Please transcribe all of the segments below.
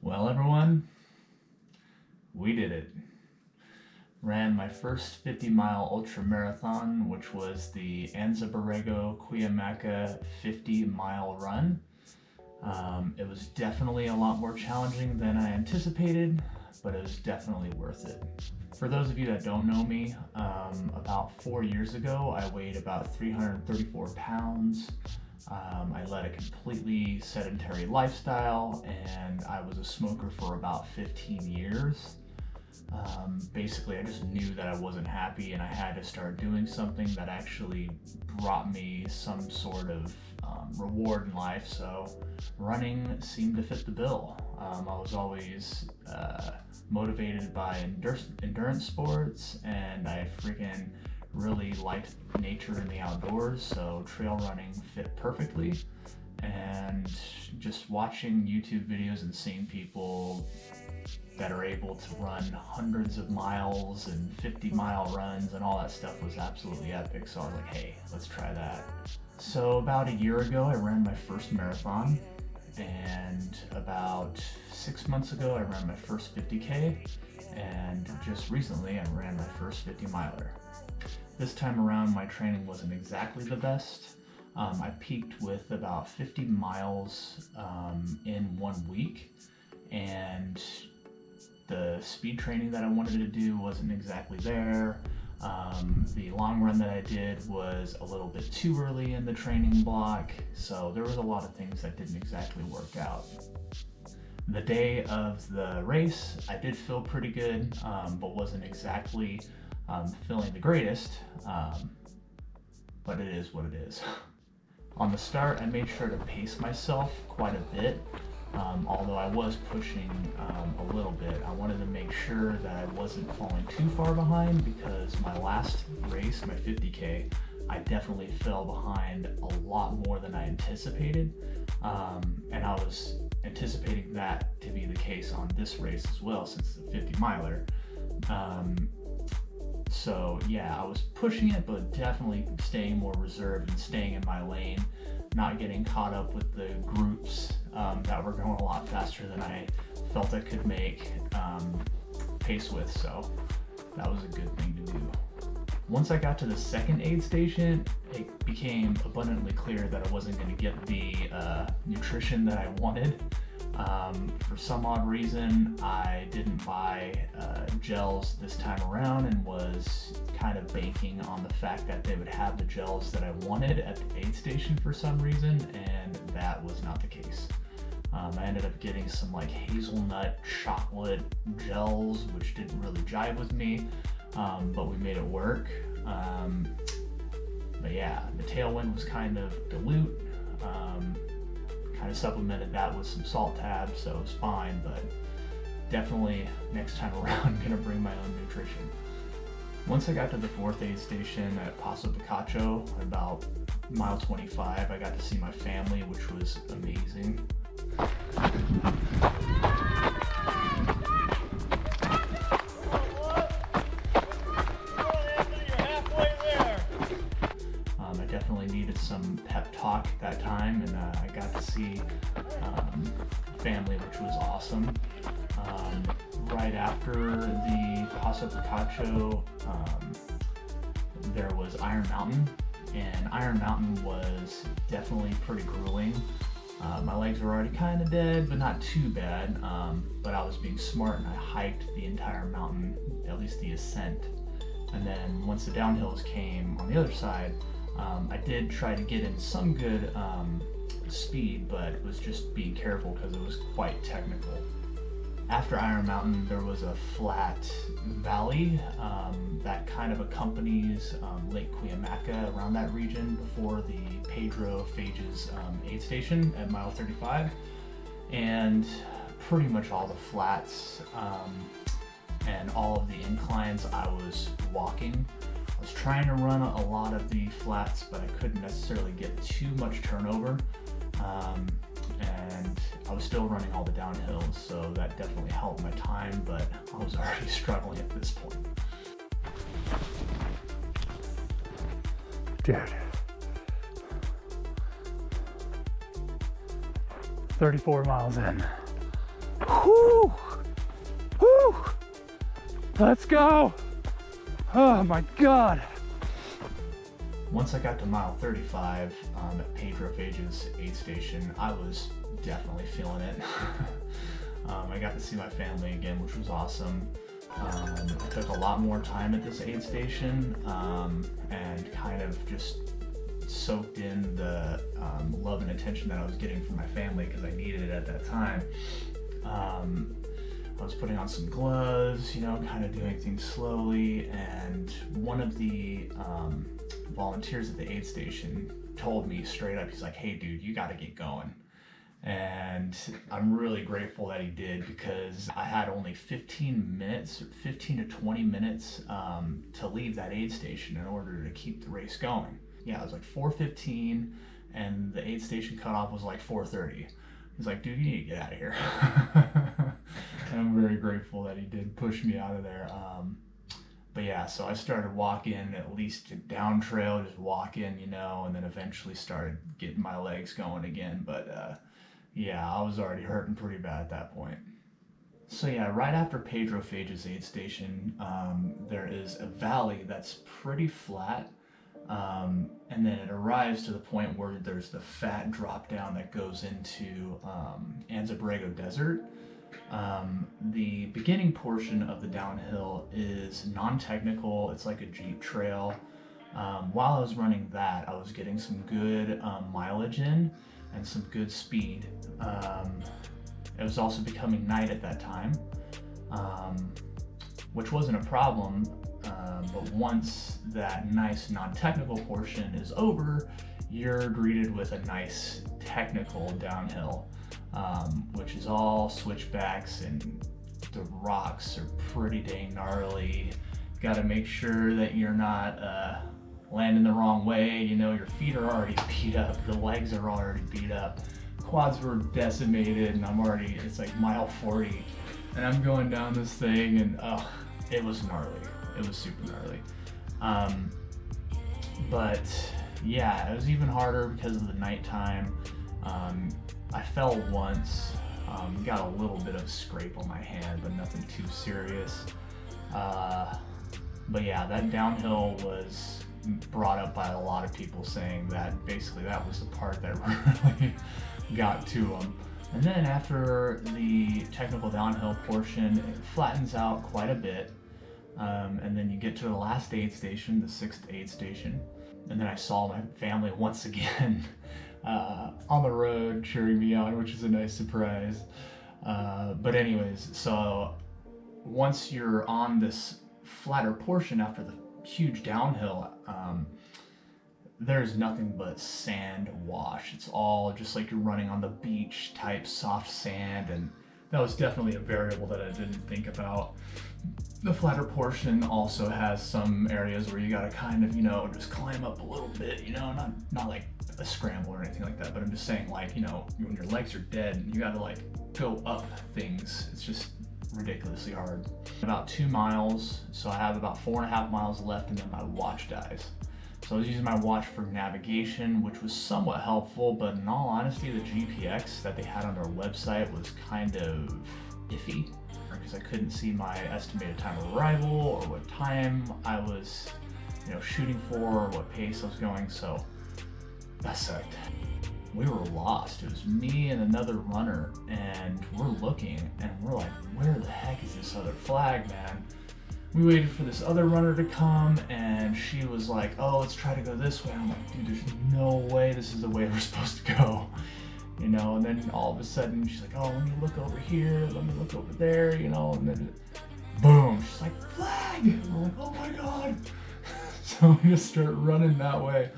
Well, everyone, we did it. Ran my first 50-mile ultramarathon, which was the Anza Borrego Cuyamaca 50-mile run. It was definitely a lot more challenging than I anticipated, but it was definitely worth it. For those of you that don't know me, about 4 years ago, I weighed about 334 pounds. I led a completely sedentary lifestyle, and I was a smoker for about 15 years. Basically, I just knew that I wasn't happy and I had to start doing something that actually brought me some sort of reward in life, so running seemed to fit the bill. I was always motivated by endurance sports, and I freaking really liked nature and the outdoors, so trail running fit perfectly. And just watching YouTube videos and seeing people that are able to run hundreds of miles and 50-mile runs and all that stuff was absolutely epic. So I was like, hey, let's try that. So about a year ago, I ran my first marathon, and about 6 months ago, I ran my first 50K, and just recently, I ran my first 50-miler. This time around, my training wasn't exactly the best. I peaked with about 50 miles in 1 week, and the speed training that I wanted to do wasn't exactly there. The long run that I did was a little bit too early in the training block, so there was a lot of things that didn't exactly work out. The day of the race, I did feel pretty good, but wasn't exactly feeling the greatest, but it is what it is. On the start, I made sure to pace myself quite a bit, although I was pushing a little bit. I wanted to make sure that I wasn't falling too far behind, because my last race, my 50K, I definitely fell behind a lot more than I anticipated, and I was anticipating that to be the case on this race as well, since it's a 50-miler. So yeah, I was pushing it, but definitely staying more reserved and staying in my lane, not getting caught up with the groups that were going a lot faster than I felt I could make pace with, so that was a good thing to do. Once I got to the second aid station, it became abundantly clear that I wasn't going to get the nutrition that I wanted. For some odd reason, I didn't buy gels this time around, and was kind of banking on the fact that they would have the gels that I wanted at the aid station for some reason, and that was not the case. I ended up getting some like hazelnut chocolate gels, which didn't really jive with me, but we made it work. But yeah, the tailwind was kind of dilute. Kind of supplemented that with some salt tabs, so it was fine, but definitely next time around I'm gonna bring my own nutrition. Once I got to the fourth aid station at Paso Picacho, about mile 25, I got to see my family, which was amazing. I definitely needed some pep talk that time, and I got to see family, which was awesome. Right after the Paso Picacho, there was Iron Mountain, and Iron Mountain was definitely pretty grueling. My legs were already kind of dead, but not too bad, but I was being smart and I hiked the entire mountain, at least the ascent. And then once the downhills came on the other side, I did try to get in some good speed, but it was just being careful because it was quite technical. After Iron Mountain, there was a flat valley that kind of accompanies Lake Cuyamaca around that region before the Pedro Phages aid station at mile 35. And pretty much all the flats and all of the inclines I was walking. I was trying to run a lot of the flats, but I couldn't necessarily get too much turnover. And I was still running all the downhills, so that definitely helped my time, but I was already struggling at this point. Dude. 34 miles in. Whew. Let's go. Oh my God. Once I got to mile 35 at Pedro Fage's aid station, I was definitely feeling it. I got to see my family again, which was awesome. I took a lot more time at this aid station and kind of just soaked in the love and attention that I was getting from my family because I needed it at that time. I was putting on some gloves, you know, kind of doing things slowly, and one of the volunteers at the aid station told me straight up, he's like, hey dude, you gotta get going. And I'm really grateful that he did, because I had only 15 to 20 minutes to leave that aid station in order to keep the race going. Yeah, it was like 4:15 and the aid station cutoff was like 4:30. He's like, dude, you need to get out of here. And I'm very grateful that he did push me out of there. But yeah, so I started walking, at least down trail, just walking, you know, and then eventually started getting my legs going again. But yeah, I was already hurting pretty bad at that point. So yeah, right after Pedro Fage's aid station, there is a valley that's pretty flat. And then it arrives to the point where there's the fat drop down that goes into Anza Borrego Desert. The beginning portion of the downhill is non-technical. It's like a Jeep trail. While I was running that, I was getting some good mileage in and some good speed. It was also becoming night at that time, which wasn't a problem. But once that nice non-technical portion is over, you're greeted with a nice technical downhill, which is all switchbacks, and the rocks are pretty dang gnarly. You gotta make sure that you're not landing the wrong way. You know, your feet are already beat up, your legs are already beat up, quads were decimated, and it's like mile 40, and I'm going down this thing, and it was gnarly. It was super gnarly. But yeah, it was even harder because of the nighttime. I fell once, got a little bit of a scrape on my hand, but nothing too serious. But yeah, that downhill was brought up by a lot of people, saying that basically that was the part that really got to them. And then after the technical downhill portion, it flattens out quite a bit. And then you get to the last aid station, the 6th aid station. And then I saw my family once again on the road cheering me on, which is a nice surprise. But anyways, so once you're on this flatter portion after the huge downhill, there's nothing but sand wash. It's all just like you're running on the beach type soft sand, and that was definitely a variable that I didn't think about. The flatter portion also has some areas where you gotta kind of, you know, just climb up a little bit, you know, not like a scramble or anything like that, but I'm just saying, like, you know, when your legs are dead, you gotta like go up things. It's just ridiculously hard. About 2 miles, so I have about 4.5 miles left, and then my watch dies. So I was using my watch for navigation, which was somewhat helpful, but in all honesty, the GPX that they had on their website was kind of iffy, because I couldn't see my estimated time of arrival or what time I was, you know, shooting for, or what pace I was going, so that sucked. We were lost. It was me and another runner, and we're looking, and we're like, where the heck is this other flag, man? We waited for this other runner to come, and she was like, oh, let's try to go this way. I'm like, dude, there's no way this is the way we're supposed to go. You know, and then all of a sudden she's like, oh, let me look over here, let me look over there, you know, and then boom, she's like, flag! And we're like, oh my God. So we just start running that way.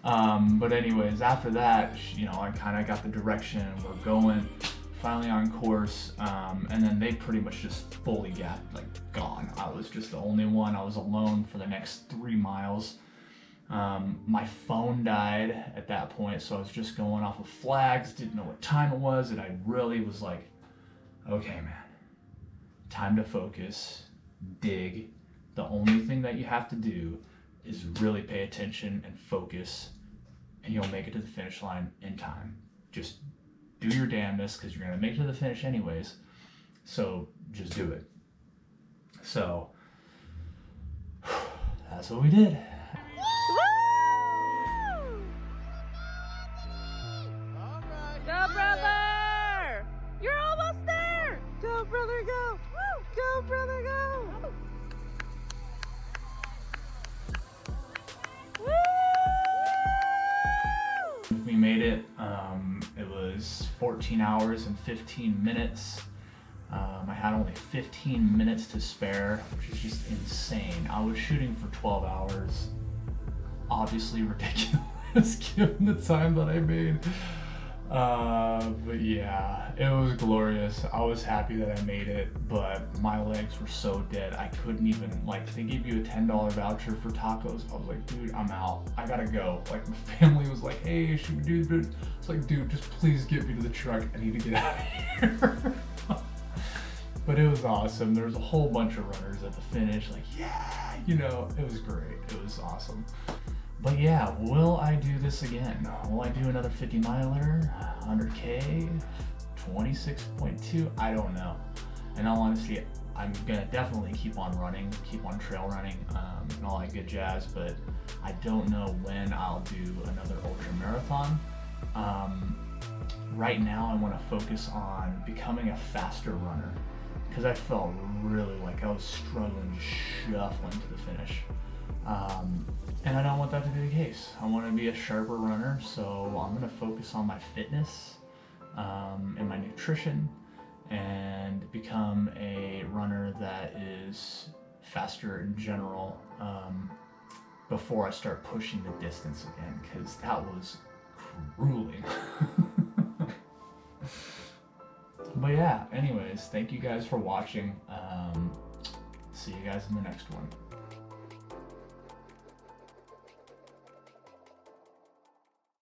But anyways, after that, you know, I kind of got the direction, we're going, finally on course, and then they pretty much just fully got, like, gone. I was just the only one. I was alone for the next 3 miles. My phone died at that point, so I was just going off of flags, didn't know what time it was, and I really was like, okay, man, time to focus, dig. The only thing that you have to do is really pay attention and focus, and you'll make it to the finish line in time. Just do your damnedest, because you're going to make it to the finish anyways, so just do it. So that's what we did. Go, brother! You're almost there! Go, brother, go! Woo! Go, brother, go! Woo! We made it. It was 14 hours and 15 minutes. I had only 15 minutes to spare, which is just insane. I was shooting for 12 hours. Obviously ridiculous given the time that I made. But yeah, it was glorious. I was happy that I made it, but my legs were so dead. I couldn't even, like, they gave you a $10 voucher for tacos. I was like, dude, I'm out. I gotta go. Like, my family was like, hey, should we do this? It's like, dude, just please get me to the truck. I need to get out of here. But it was awesome. There was a whole bunch of runners at the finish. Like, yeah, you know, it was great. It was awesome. But yeah, will I do this again? Will I do another 50 miler, 100K, 26.2? I don't know. In all honesty, I'm gonna definitely keep on running, keep on trail running, and all that good jazz, but I don't know when I'll do another ultra marathon. Right now I wanna focus on becoming a faster runner, because I felt really like I was struggling, shuffling to the finish. And I don't want that to be the case. I want to be a sharper runner, so I'm going to focus on my fitness and my nutrition and become a runner that is faster in general before I start pushing the distance again, because that was grueling. But yeah, anyways, thank you guys for watching. See you guys in the next one.